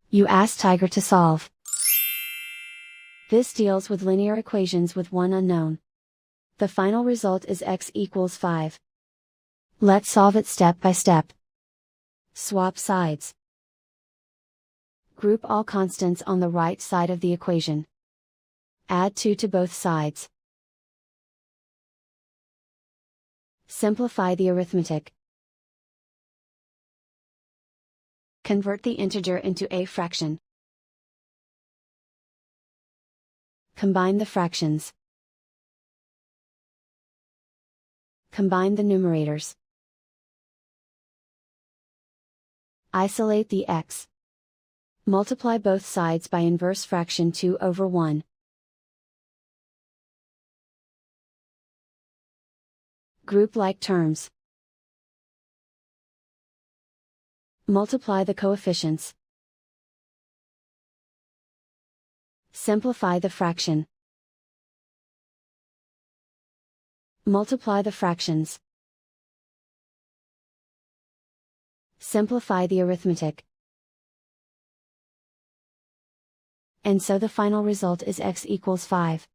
You ask Tiger to solve. This deals with linear equations with one unknown. The final result is x equals 5. Let's solve it step by step. Swap sides. Group all constants on the right side of the equation. Add 2 to both sides. Simplify the arithmetic. Convert the integer into a fraction. Combine the fractions. Combine the numerators. Isolate the x. Multiply both sides by inverse fraction 2 over 1. Group like terms. Multiply the coefficients. Simplify the fraction. Multiply the fractions. Simplify the arithmetic. And so the final result is x equals 5.